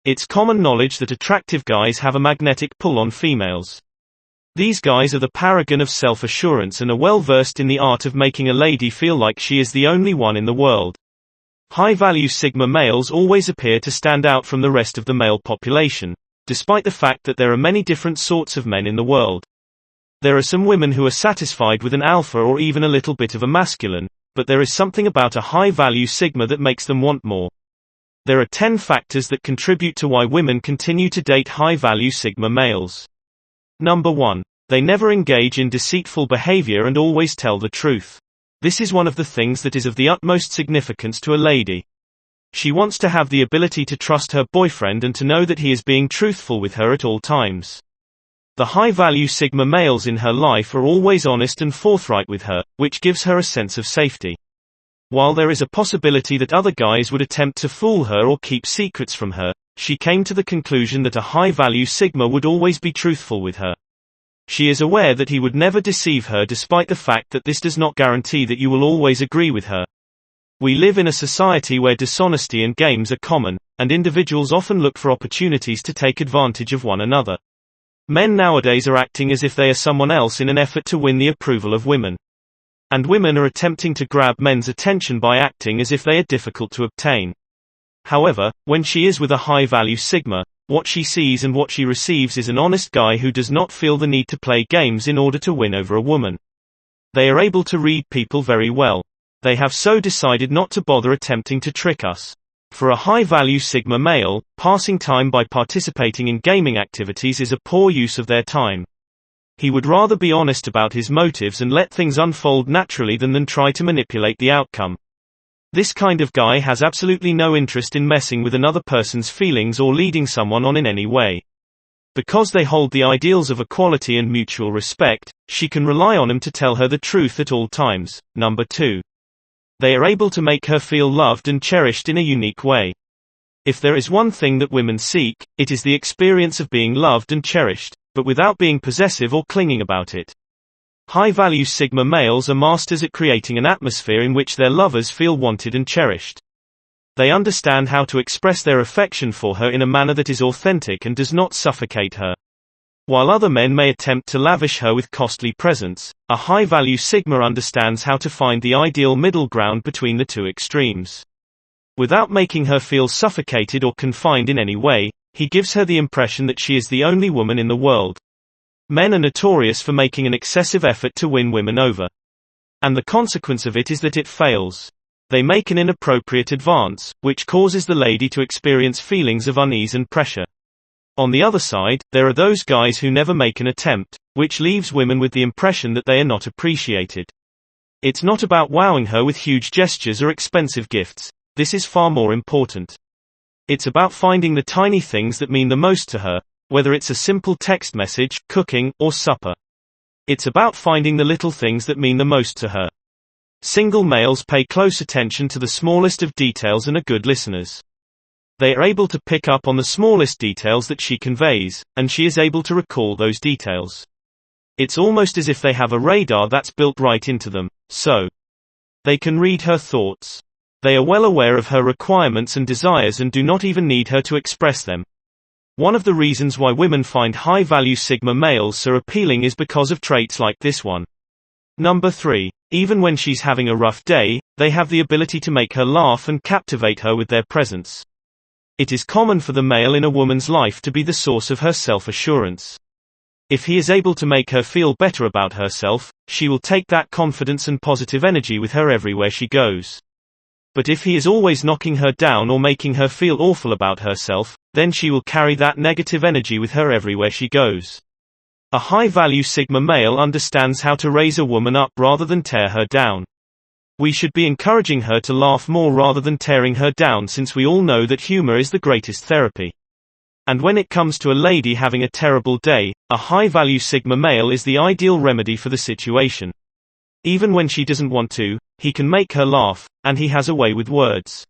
It's common knowledge that attractive guys have a magnetic pull on females. These guys are the paragon of self-assurance and are well versed in the art of making a lady feel like she is the only one in the world. High-value Sigma males always appear to stand out from the rest of the male population, despite the fact that there are many different sorts of men in the world. There are some women who are satisfied with an alpha or even a little bit of a masculine, but there is something about a high-value Sigma that makes them want more. There are 10 factors that contribute to why women continue to date high-value Sigma males. Number 1. They never engage in deceitful behavior and always tell the truth. This is one of the things that is of the utmost significance to a lady. She wants to have the ability to trust her boyfriend and to know that he is being truthful with her at all times. The high-value Sigma males in her life are always honest and forthright with her, which gives her a sense of safety. While there is a possibility that other guys would attempt to fool her or keep secrets from her, she came to the conclusion that a high-value Sigma would always be truthful with her. She is aware that he would never deceive her despite the fact that this does not guarantee that you will always agree with her. We live in a society where dishonesty and games are common, and individuals often look for opportunities to take advantage of one another. Men nowadays are acting as if they are someone else in an effort to win the approval of women. And women are attempting to grab men's attention by acting as if they are difficult to obtain. However, when she is with a high-value Sigma, what she sees and what she receives is an honest guy who does not feel the need to play games in order to win over a woman. They are able to read people very well. They have so decided not to bother attempting to trick us. For a high-value Sigma male, passing time by participating in gaming activities is a poor use of their time. He would rather be honest about his motives and let things unfold naturally than try to manipulate the outcome. This kind of guy has absolutely no interest in messing with another person's feelings or leading someone on in any way. Because they hold the ideals of equality and mutual respect, she can rely on him to tell her the truth at all times. Number 2. They are able to make her feel loved and cherished in a unique way. If there is one thing that women seek, it is the experience of being loved and cherished, but without being possessive or clinging about it. High-value Sigma males are masters at creating an atmosphere in which their lovers feel wanted and cherished. They understand how to express their affection for her in a manner that is authentic and does not suffocate her. While other men may attempt to lavish her with costly presents, a high-value Sigma understands how to find the ideal middle ground between the two extremes. Without making her feel suffocated or confined in any way, he gives her the impression that she is the only woman in the world. Men are notorious for making an excessive effort to win women over. And the consequence of it is that it fails. They make an inappropriate advance, which causes the lady to experience feelings of unease and pressure. On the other side, there are those guys who never make an attempt, which leaves women with the impression that they are not appreciated. It's not about wowing her with huge gestures or expensive gifts. This is far more important. It's about finding the tiny things that mean the most to her, whether it's a simple text message, cooking, or supper. It's about finding the little things that mean the most to her. Single males pay close attention to the smallest of details and are good listeners. They are able to pick up on the smallest details that she conveys, and she is able to recall those details. It's almost as if they have a radar that's built right into them, so they can read her thoughts. They are well aware of her requirements and desires and do not even need her to express them. One of the reasons why women find high-value Sigma males so appealing is because of traits like this one. Number 3. Even when she's having a rough day, they have the ability to make her laugh and captivate her with their presence. It is common for the male in a woman's life to be the source of her self-assurance. If he is able to make her feel better about herself, she will take that confidence and positive energy with her everywhere she goes. But if he is always knocking her down or making her feel awful about herself, then she will carry that negative energy with her everywhere she goes. A high-value Sigma male understands how to raise a woman up rather than tear her down. We should be encouraging her to laugh more rather than tearing her down, since we all know that humor is the greatest therapy. And when it comes to a lady having a terrible day, a high-value Sigma male is the ideal remedy for the situation. Even when she doesn't want to, he can make her laugh, and he has a way with words.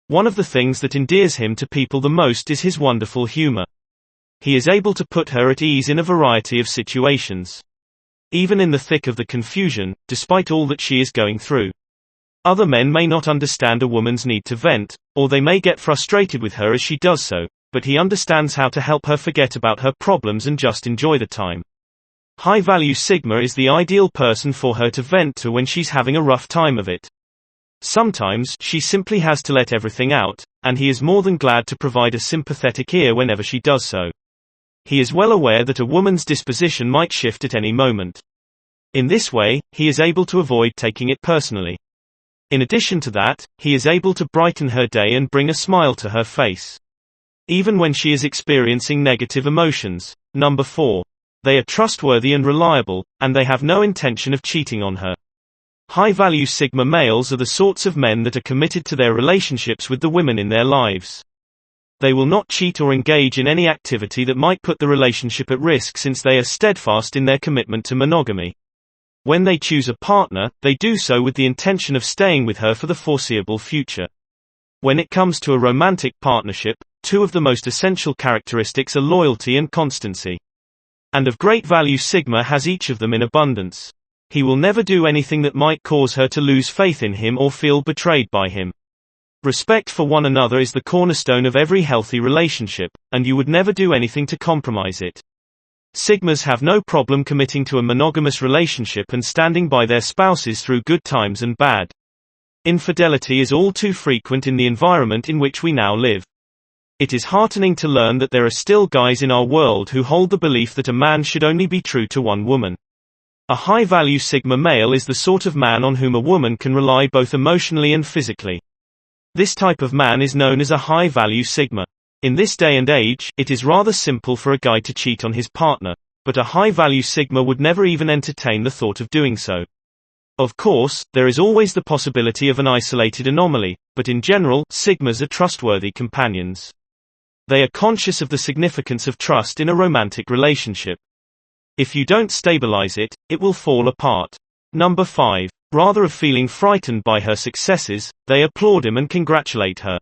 One of the things that endears him to people the most is his wonderful humor. He is able to put her at ease in a variety of situations. Even in the thick of the confusion, despite all that she is going through. Other men may not understand a woman's need to vent, or they may get frustrated with her as she does so, but he understands how to help her forget about her problems and just enjoy the time. High-value Sigma is the ideal person for her to vent to when she's having a rough time of it. Sometimes, she simply has to let everything out, and he is more than glad to provide a sympathetic ear whenever she does so. He is well aware that a woman's disposition might shift at any moment. In this way, he is able to avoid taking it personally. In addition to that, he is able to brighten her day and bring a smile to her face, even when she is experiencing negative emotions. Number 4. They are trustworthy and reliable, and they have no intention of cheating on her. High-value Sigma males are the sorts of men that are committed to their relationships with the women in their lives. They will not cheat or engage in any activity that might put the relationship at risk, since they are steadfast in their commitment to monogamy. When they choose a partner, they do so with the intention of staying with her for the foreseeable future. When it comes to a romantic partnership, two of the most essential characteristics are loyalty and constancy. And of great value, Sigma has each of them in abundance. He will never do anything that might cause her to lose faith in him or feel betrayed by him. Respect for one another is the cornerstone of every healthy relationship, and you would never do anything to compromise it. Sigmas have no problem committing to a monogamous relationship and standing by their spouses through good times and bad. Infidelity is all too frequent in the environment in which we now live. It is heartening to learn that there are still guys in our world who hold the belief that a man should only be true to one woman. A high-value Sigma male is the sort of man on whom a woman can rely both emotionally and physically. This type of man is known as a high-value Sigma. In this day and age, it is rather simple for a guy to cheat on his partner, but a high-value Sigma would never even entertain the thought of doing so. Of course, there is always the possibility of an isolated anomaly, but in general, Sigmas are trustworthy companions. They are conscious of the significance of trust in a romantic relationship. If you don't stabilize it, it will fall apart. Number 5. Rather of feeling frightened by her successes, they applaud him and congratulate her.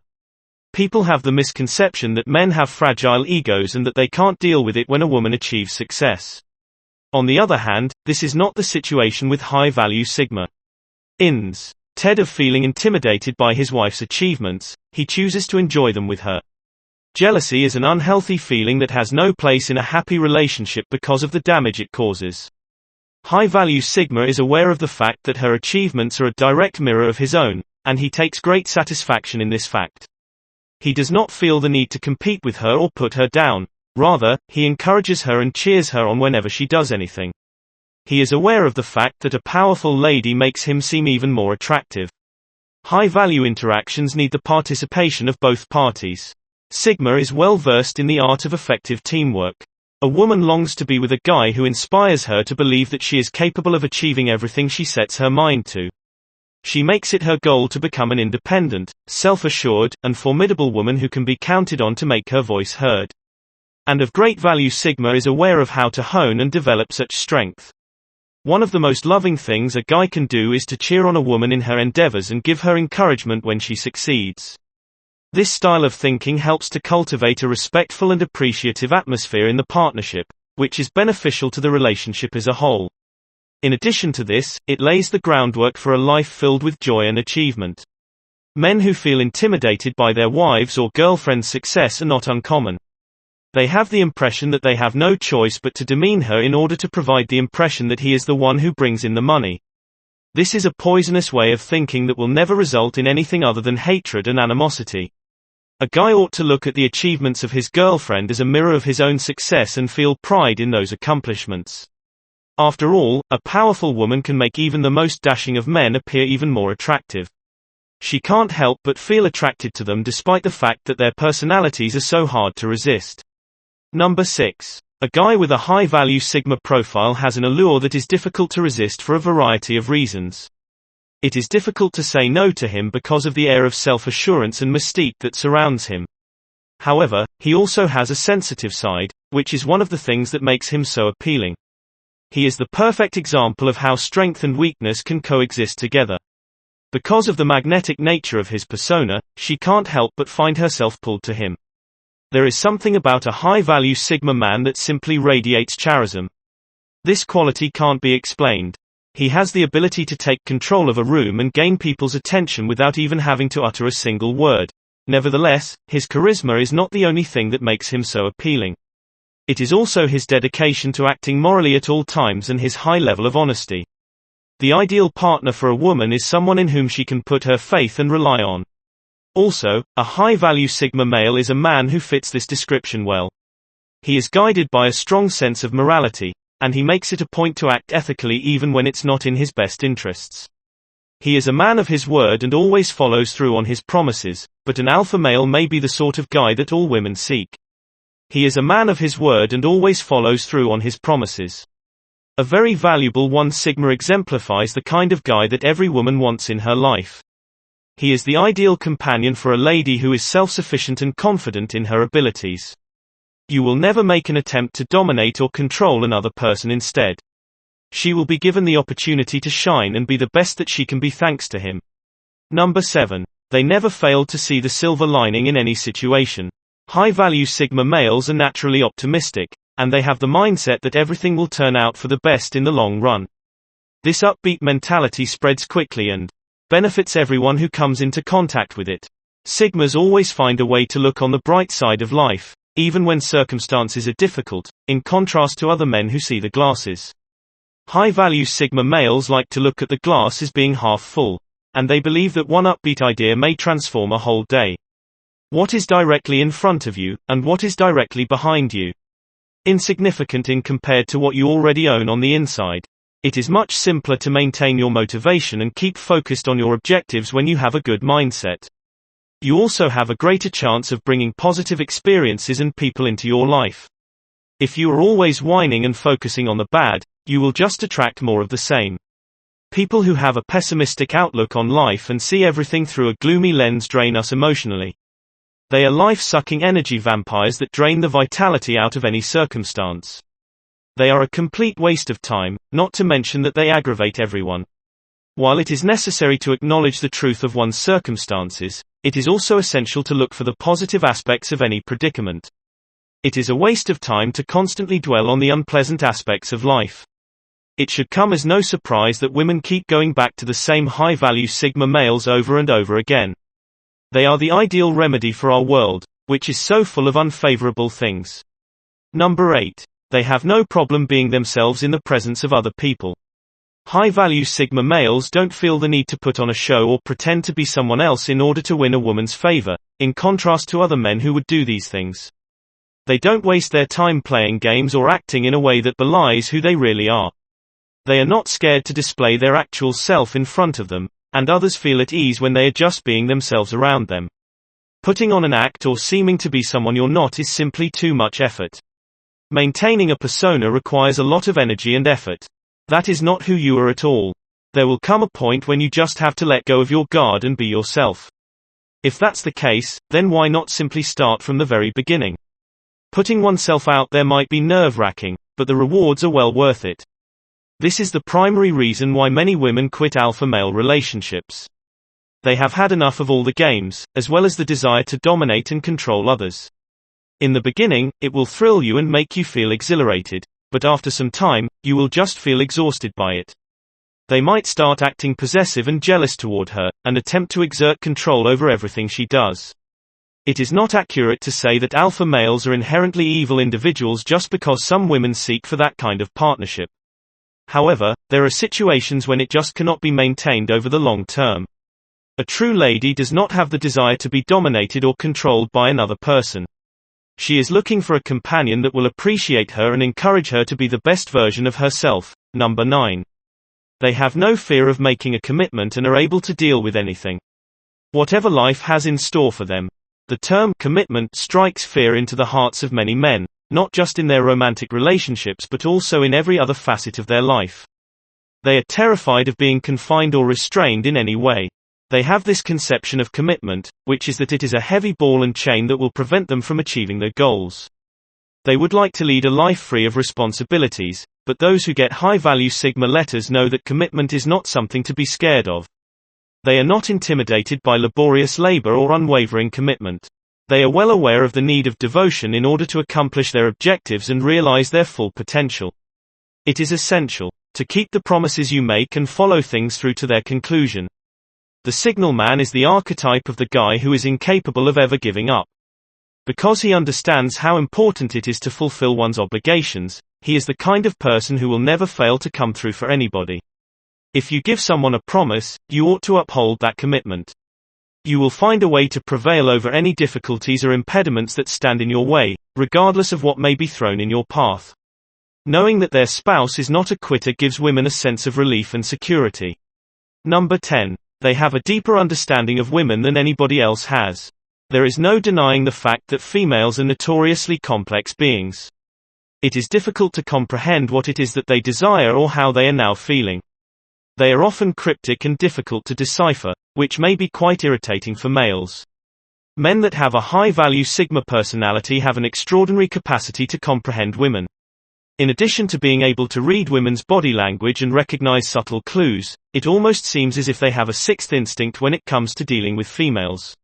People have the misconception that men have fragile egos and that they can't deal with it when a woman achieves success. On the other hand, this is not the situation with high-value Sigma. Instead of feeling intimidated by his wife's achievements, he chooses to enjoy them with her. Jealousy is an unhealthy feeling that has no place in a happy relationship because of the damage it causes. High-value Sigma is aware of the fact that her achievements are a direct mirror of his own, and he takes great satisfaction in this fact. He does not feel the need to compete with her or put her down. Rather, he encourages her and cheers her on whenever she does anything. He is aware of the fact that a powerful lady makes him seem even more attractive. High-value interactions need the participation of both parties. Sigma is well versed in the art of effective teamwork. A woman longs to be with a guy who inspires her to believe that she is capable of achieving everything she sets her mind to. She makes it her goal to become an independent, self-assured, and formidable woman who can be counted on to make her voice heard. And of great value, Sigma is aware of how to hone and develop such strength. One of the most loving things a guy can do is to cheer on a woman in her endeavors and give her encouragement when she succeeds. This style of thinking helps to cultivate a respectful and appreciative atmosphere in the partnership, which is beneficial to the relationship as a whole. In addition to this, it lays the groundwork for a life filled with joy and achievement. Men who feel intimidated by their wives' or girlfriends' success are not uncommon. They have the impression that they have no choice but to demean her in order to provide the impression that he is the one who brings in the money. This is a poisonous way of thinking that will never result in anything other than hatred and animosity. A guy ought to look at the achievements of his girlfriend as a mirror of his own success and feel pride in those accomplishments. After all, a powerful woman can make even the most dashing of men appear even more attractive. She can't help but feel attracted to them despite the fact that their personalities are so hard to resist. Number 6. A guy with a high-value Sigma profile has an allure that is difficult to resist for a variety of reasons. It is difficult to say no to him because of the air of self-assurance and mystique that surrounds him. However, he also has a sensitive side, which is one of the things that makes him so appealing. He is the perfect example of how strength and weakness can coexist together. Because of the magnetic nature of his persona, she can't help but find herself pulled to him. There is something about a high-value Sigma man that simply radiates charism. This quality can't be explained. He has the ability to take control of a room and gain people's attention without even having to utter a single word. Nevertheless, his charisma is not the only thing that makes him so appealing. It is also his dedication to acting morally at all times and his high level of honesty. The ideal partner for a woman is someone in whom she can put her faith and rely on. Also, a high-value Sigma male is a man who fits this description well. He is guided by a strong sense of morality, and he makes it a point to act ethically even when it's not in his best interests. He is a man of his word and always follows through on his promises, but an alpha male may be the sort of guy that all women seek. He is a man of his word and always follows through on his promises. A very valuable one. Sigma exemplifies the kind of guy that every woman wants in her life. He is the ideal companion for a lady who is self-sufficient and confident in her abilities. You will never make an attempt to dominate or control another person. Instead, she will be given the opportunity to shine and be the best that she can be thanks to him. Number 7. They never fail to see the silver lining in any situation. High-value Sigma males are naturally optimistic, and they have the mindset that everything will turn out for the best in the long run. This upbeat mentality spreads quickly and benefits everyone who comes into contact with it. Sigmas always find a way to look on the bright side of life, even when circumstances are difficult, in contrast to other men who see the glasses. High-value Sigma males like to look at the glass as being half full, and they believe that one upbeat idea may transform a whole day. What is directly in front of you, and what is directly behind you? Insignificant in compared to what you already own on the inside. It is much simpler to maintain your motivation and keep focused on your objectives when you have a good mindset. You also have a greater chance of bringing positive experiences and people into your life. If you are always whining and focusing on the bad, you will just attract more of the same. People who have a pessimistic outlook on life and see everything through a gloomy lens drain us emotionally. They are life-sucking energy vampires that drain the vitality out of any circumstance. They are a complete waste of time, not to mention that they aggravate everyone. While it is necessary to acknowledge the truth of one's circumstances, it is also essential to look for the positive aspects of any predicament. It is a waste of time to constantly dwell on the unpleasant aspects of life. It should come as no surprise that women keep going back to the same high-value Sigma males over and over again. They are the ideal remedy for our world, which is so full of unfavorable things. Number 8. They have no problem being themselves in the presence of other people. High-value Sigma males don't feel the need to put on a show or pretend to be someone else in order to win a woman's favor, in contrast to other men who would do these things. They don't waste their time playing games or acting in a way that belies who they really are. They are not scared to display their actual self in front of them, and others feel at ease when they are just being themselves around them. Putting on an act or seeming to be someone you're not is simply too much effort. Maintaining a persona requires a lot of energy and effort. That is not who you are at all. There will come a point when you just have to let go of your guard and be yourself. If that's the case, then why not simply start from the very beginning? Putting oneself out there might be nerve-wracking, but the rewards are well worth it. This is the primary reason why many women quit alpha male relationships. They have had enough of all the games, as well as the desire to dominate and control others. In the beginning, it will thrill you and make you feel exhilarated, but after some time, you will just feel exhausted by it. They might start acting possessive and jealous toward her, and attempt to exert control over everything she does. It is not accurate to say that alpha males are inherently evil individuals just because some women seek for that kind of partnership. However, there are situations when it just cannot be maintained over the long term. A true lady does not have the desire to be dominated or controlled by another person. She is looking for a companion that will appreciate her and encourage her to be the best version of herself. Number 9. They have no fear of making a commitment and are able to deal with anything. Whatever life has in store for them. The term commitment strikes fear into the hearts of many men, not just in their romantic relationships but also in every other facet of their life. They are terrified of being confined or restrained in any way. They have this conception of commitment, which is that it is a heavy ball and chain that will prevent them from achieving their goals. They would like to lead a life free of responsibilities, but those who get high-value Sigma letters know that commitment is not something to be scared of. They are not intimidated by laborious labor or unwavering commitment. They are well aware of the need of devotion in order to accomplish their objectives and realize their full potential. It is essential to keep the promises you make and follow things through to their conclusion. The signal man is the archetype of the guy who is incapable of ever giving up. Because he understands how important it is to fulfill one's obligations, he is the kind of person who will never fail to come through for anybody. If you give someone a promise, you ought to uphold that commitment. You will find a way to prevail over any difficulties or impediments that stand in your way, regardless of what may be thrown in your path. Knowing that their spouse is not a quitter gives women a sense of relief and security. Number 10. They have a deeper understanding of women than anybody else has. There is no denying the fact that females are notoriously complex beings. It is difficult to comprehend what it is that they desire or how they are now feeling. They are often cryptic and difficult to decipher, which may be quite irritating for males. Men that have a high-value Sigma personality have an extraordinary capacity to comprehend women. In addition to being able to read women's body language and recognize subtle clues, it almost seems as if they have a sixth instinct when it comes to dealing with females.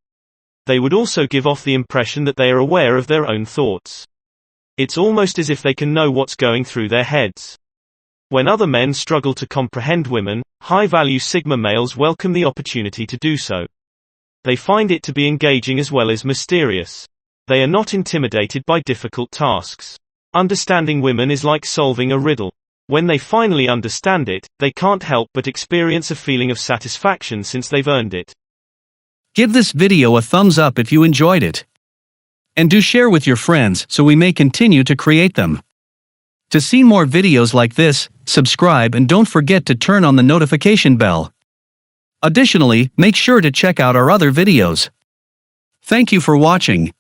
They would also give off the impression that they are aware of their own thoughts. It's almost as if they can know what's going through their heads. When other men struggle to comprehend women, high-value Sigma males welcome the opportunity to do so. They find it to be engaging as well as mysterious. They are not intimidated by difficult tasks. Understanding women is like solving a riddle. When they finally understand it, they can't help but experience a feeling of satisfaction since they've earned it. Give this video a thumbs up if you enjoyed it. And do share with your friends so we may continue to create them. To see more videos like this, subscribe and don't forget to turn on the notification bell. Additionally, make sure to check out our other videos. Thank you for watching.